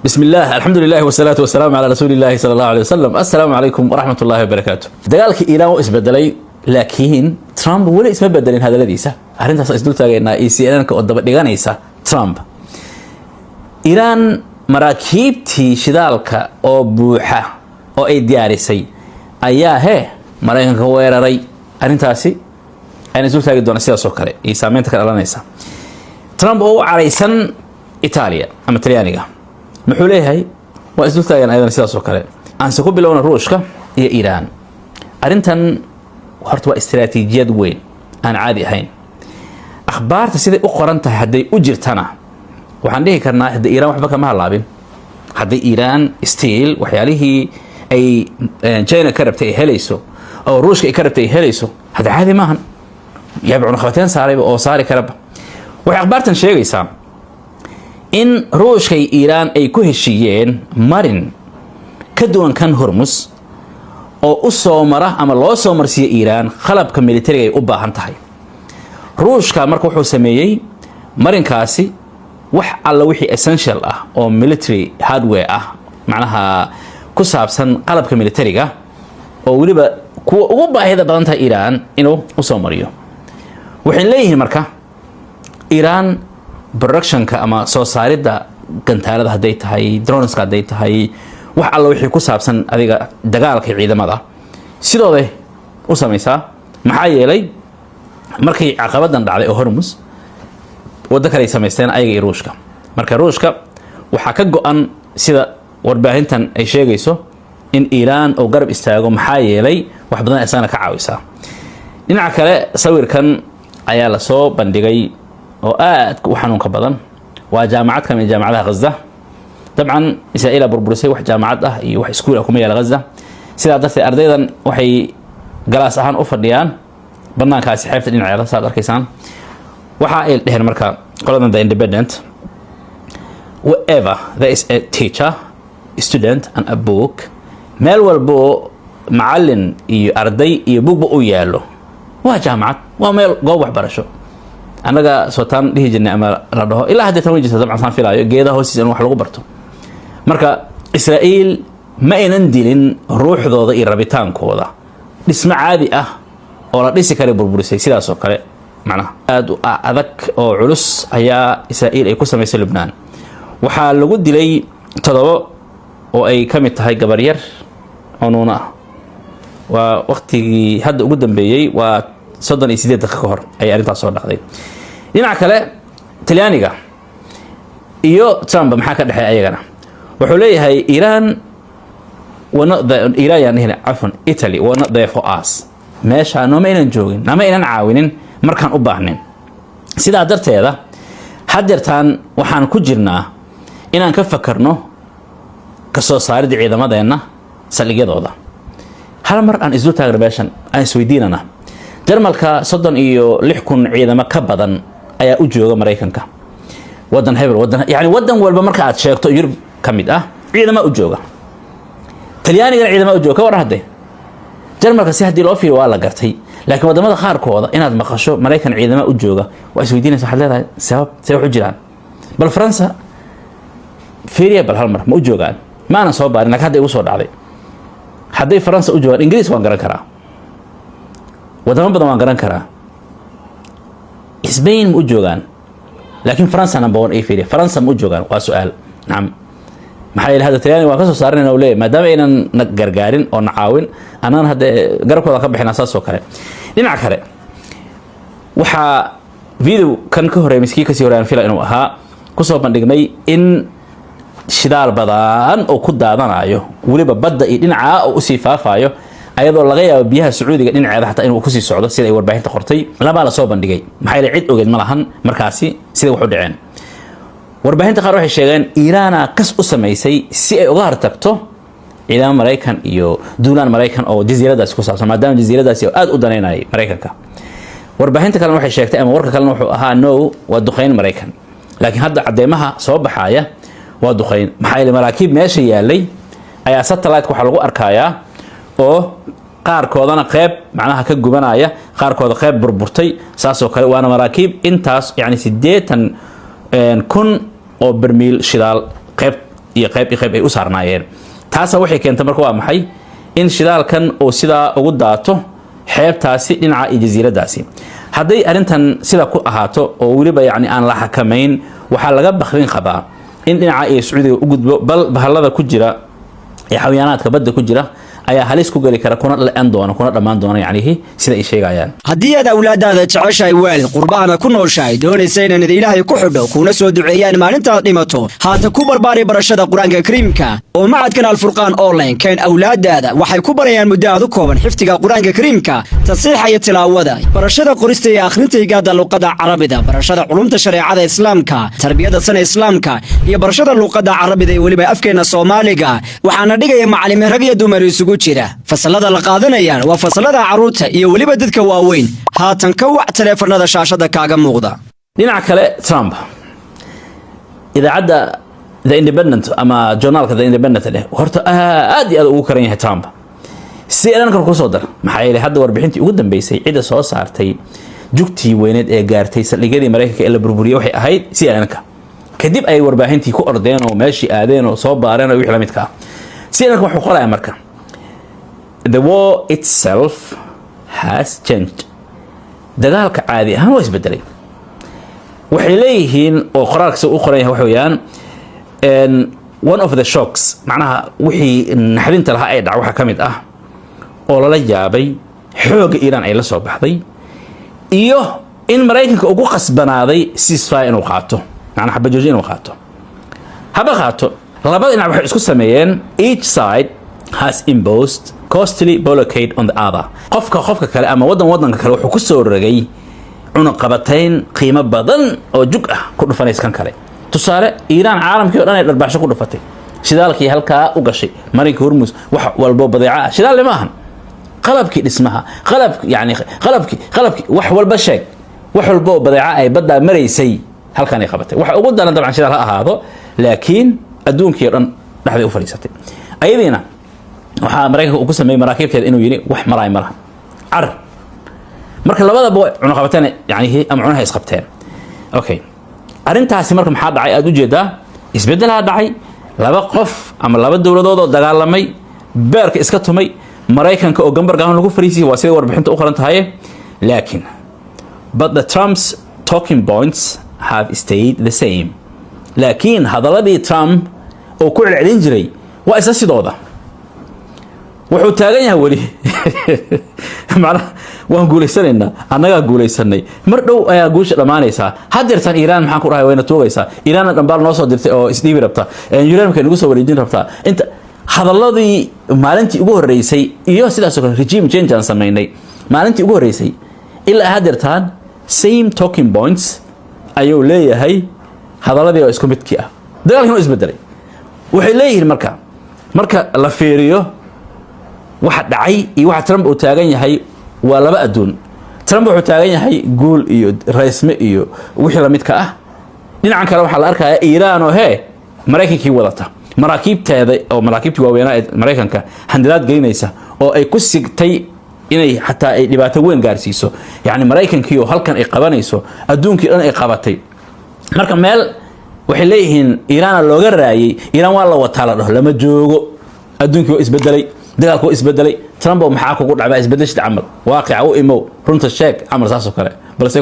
بسم الله الحمد لله والصلاة والسلام على رسول الله صلى الله عليه وسلم. السلام عليكم ورحمة الله وبركاته. دقالك إيران وإسبدلي لكن ترامب ولا اسم بدلين هذا الذي سه أرنت أصدق تاجنا إيسيان كأدب دقانيسا ترامب إيران مراكب تي شدالك أو بوحة أو أي ديارسي أياه مراكب كوير ري أرنت أسي أنا زوج تاجد دون سياسة سكري إيسامين تكررانيسا ترامب أو عريسان إيطاليا أما تريانيجا محوليهاي وأزدو تاجن أيضا سياسة سكري أن سكوب بلون الروشكا هي إيران أرنتن وحرتوا استراتيجيات وين أنا عادي هين أخبار تسيد أقرنتها هدي أجرتنا وعنده كرنا هدي إيران وحبك ما هاللعبين هدي إيران ستيل وحياليه أي جاينا كربتي هليسو أو روشكا كربتي هليسو هذا عادي ماهن يبعون خواتين صاري أو صاري كرب وأخبار شيء يسام إن روشكي إيران أي كوهشيين مرن كدوان كان هرمز أو أصومره أما الله صومر سي إيران خلب كميليتري أبا هنتهي روشكا مركو حسميي مرن كاسي وح على وحي essential أو military hardware معناها كسابسن قلب كميليتري أو ولبا كو أبا هذا بدنتها إيران إنه أصومريو وحين ليه مركا إيران برودكشنka ama soo saaridda gantaarada haday tahay droneska haday tahay wax alla wixii ku saabsan adiga dagaalka ciidamada sidoo u sameeysa maxaa yeelay markii caqabadan dhacday oo Hormuz wada kale sameysteen ayaga Ruushka marka Ruushka waxa ka go'an sida warbaahintan ay sheegayso in Iran oo garab istaago maxaa yeelay wax badan aysan ka caawisa dhinaca kale sawirkan ayaa la soo bandhigay oo aad ku xanuun ka badan waa jaamacad kamid jaamacadaha Gaza طبعا إسرائيل بربرسي wax jaamacad ah iyo wax iskuul ah kuma yaala Gaza sida dadka ardaydan waxay galaas ahaan u fadhiyaan banaankaasi xeebta dhinaceeda saad arkaysaan waxa ay dheheen marka qoladan The Independent wherever there is a teacher a student and a book meel walbo macallin iyo arday iyo buug u yaalo waa jaamacad waa meel goob waxbarasho anaga sootaan dhihi jirnay ama la dhaho ilaa hadda tan wajisa dabcan san filaayo geedaha hoostiisa wax lagu barto marka Israa'iil ma aynan dilin ruuxdooda iyo rabitaankooda dhismo caadi ah oo la dhisi karo burburisay sidaas oo kale macnaha aad u adag oo culus ayaa Israa'iil ay ku sameysay Lebanon waxa lagu dilay todobo oo ay kamid tahay gabar yar oo nuuna waa waqtigii hadda ugu dambeeyay waa 38 daqiiqo hor ay arintaas soo dhacday dhinaca kale Talyaaniga iyo Trump maxaa ka dhaxay ayagana wuxuu leeyahay Iran Italy were not there for us meesha nooma inaan joogin nama inaan caawinin markaan u baahnin sidaa darteeda hadeertaan waxaan ku jirnaa inaan ka fakarno ka soo saarid ciidamadeena saldhigyadooda hal mar aan isu taagreebashan aan isweydiinana Jarmalka 36,000 ciidamo ka badan ayaa u jooga Mareykanka wadan hebel wadan yaani wadan walba marka aad sheegto Yurub kamid ah ciidamo u jooga Talyaaniga ciidamo u jooga waran haday Jarmalka si hadii loo fiiro waa la gartay laakiin wadamada qaarkooda inaad maqasho Mareykan ciidamo u jooga waa isweydiinaysa waxa leedahay sabab u jiraan bal Faransa fiiriya bal hal mar ma u joogaan ma ana soo baarin laakiin hadda igu soo dhacday haday Faransa u joogaan Ingiriis waan garan karaa wadamo badan waan garan karaa Spain ma u joogaan laakiin Faransa number 1 ay fiiriya Faransa ma u joogaan waa su'aal naam maxay ilaha Talyaani waa ka soo saarnaa oo leeyahay maadaama aynan gargaarin oo nacaawin anaan hadda garabkooda ka bixinaa saas oo kale dhinaca kale waxa video kan ka horeeyay miskii ka sii horaan fila inuu ahaa ku soo bandhignay in shidaal badan oo ku daadanayo waliba badda iyo dhinaca oo u sii faafayo ayadoo laga yaabo biyaha Sacuudiga dhinaceeda xataa inuu ku sii socdo sida ay warbaahinta qortay laba la soo bandhigay maxay la cid ogeed ma lahan markaasi sida wax u dhaceen warbaahinta qaar waxay sheegeen Iiraan kas u sameysay si ay uga hortagto ciidamada Mareykan iyo duulaan Mareykan oo jasiiradaas ku saabsan maadaama jasiiradaasi aad u daneynay Mareykanka warbaahinta kale waxay sheegtay ama warka kale wuxuu ahaa no waa duqeyn Mareykan laakiin hadda cadeemaha soo baxaya waa duqeyn maxay la maraakiib meesha yaalay ayaa satellite waxa lagu arkayaa oo qaarkoodana qayb macnaha ka gubanaya qaarkooda qayb burburtay saas oo kale waana maraakiib intaas yani 80 kun oo barmiil shidaal qayb iyo qayb ay u saarnaayeen taasa waxay keentay marka waa maxay in shidaalkan oo sidaa ugu daato xeebtaasi dhinaca jasiiradaasi hadday arintan sida ku ahaato oo waliba yani aan la xakamayn waxa laga baqrin qabaa in dhinaca Sacuudiga u gudbo bal bahalada ku jira ee xayawaanaadka badda ku jira ayaa halis ku gali kara kuna laan doona kuna dhamaan doona yani sida ay sheegayaan haddii aad awlaadaada jeceshahay waalid qurbahana ku nooshahay doonaysa inaad ilaahay ku xidho kuna soo duceeyaan maalintaad dhimato haata ku barbaari barashada quraanka kariimka oo macadkan alfurqaan online keen awlaadaada waxay ku barayaan muddo aad u kooban xifdiga quraanka kariimka tasiixa iyo tilaawada barashada qorista iyo akhrinta higaada luqadda carabida barashada culumta shareecada islaamka tarbiyada sana islaamka iyo barashada luqadda carabida iyo waliba afkeena Soomaaliga waxaana dhigaya macallimiin rag iyo dumar isugu jira fasalada la qaadanayaan waa fasalada caruurta iyo waliba dadka waaweyn haatan ka wac teleefanada shaashada kaaga muuqda dhinaca kale Trump idaacada The Independent ama journalka The Independent horta aad iyo aad ugu karan yahay Trump si aan ku soo dar maxay ilaa hadda warbixintii ugu dambeysay cid soo saartay jugtii weyneed ee gaartay saldhigyadii Mareykanka ee la burburiyay waxay ahayd CNN-ka kadib ay warbaahintii ku ordeen oo meeshii aadeen oo soo baareen wixii la midka CNN-ka wuxuu qoray marka the war itself has changed dagaalka caadi ahaan waa isbedelay waxay leeyihiin oo qoraalka uu qoray waxa weeyaan one of the shocks macnaha wixii naxdinta lahaa ay dhac waxa kamid ah oo la yaabay xoog Iran ay la soo baxday iyo in Mareykanka ugu qasbanaaday ceasefire inuu qaato macnaha xabajoojin inuu qaato haba qaato labada dhinac waxay isku sameeyeen each side has imposed costly blockade on the other qofka kale ama wadanka kale wuxuu ku soo rogay cunaqabatayn qiimo badan oo jug ah ku dhufanaysan kale tusaale Iran caalamkii oo dhan ay dharbaaxsho ku dhufatay shidaalkii halka u gashay Marinka Hormuz wax walbo badeeca shidaal ma ahan qalabkii dhismaha qalabkii wax walba sheeg wax walbo badeeca ay badda mareysay halkan ay qabatay waxa ugu daran dabcan shidaal ha ahaado laakiin adduunkii oo dhan dhaxday u fariisatay ayadiina waxa Mareykanka uu ku sameeyay maraakiibteed inuu yiri wax maraay malaha ar marka labadaba cunaqabateen yani ama cunaha isqabteen okay arintaasi marka maxaa dhacay aad u jeedaa isbedel dhacay laba qof ama laba dawladood oo dagaalamay beerka iska tumay Mareykanka oo gambar gacan lagu fariisay waa sida warbixinta u qoran tahay laakiin but the Trump's talking points have stayed the same laakiin hadaladii Trump oo ku celcelin jiray waa isa sidooda wuxuu taagan yahay wali macna waan guulaysanayna annaga guulaysanay mar dhow ayaa guusha dhamaanaysa hadirtan Iran maxaan ku dhahay wayna toogaysa Iran dhanbaal noo soo dirtay oo isdhiibi rabta Iran-ka nagu soo wareejin rabta inta hadaladii maalintii ugu horeysay iyo sidaas oo kale regime change aan sameynay maalintii ugu horeysay ilaa hadirtan same talking points ayuu leeyahay hadaladii oo isku midkii ah dagaalkii isbedelay waxay leeyihiin marka la fiiriyo waxa dhacay iyo waxa Trump uu taagan yahay waa laba aduun Trump wuxuu taagan yahay gool iyo raysme iyo wixii la midka ah dhinacan kale waxa la arkayaa Iran oo Mareykankii wadata maraakiibteeda oo maraakiibtii waaweynaa ee Mareykanka handalaad gelinaysa oo ay ku sigtay inay xataa ay dhibaato weyn gaarsiiso yani Mareykankii oo halkan ay qabanayso adduunkii dhan ay qabatay marka meel waxay leeyihiin Iran looga raayay Iran waa la wataa la dhaho lama joogo adduunkii oo isbedelay dagaalku isbedelay Trump maxaa kugu dhacay isbedeshada amal waaqic oo imo runta sheeg amal saas oo kale balse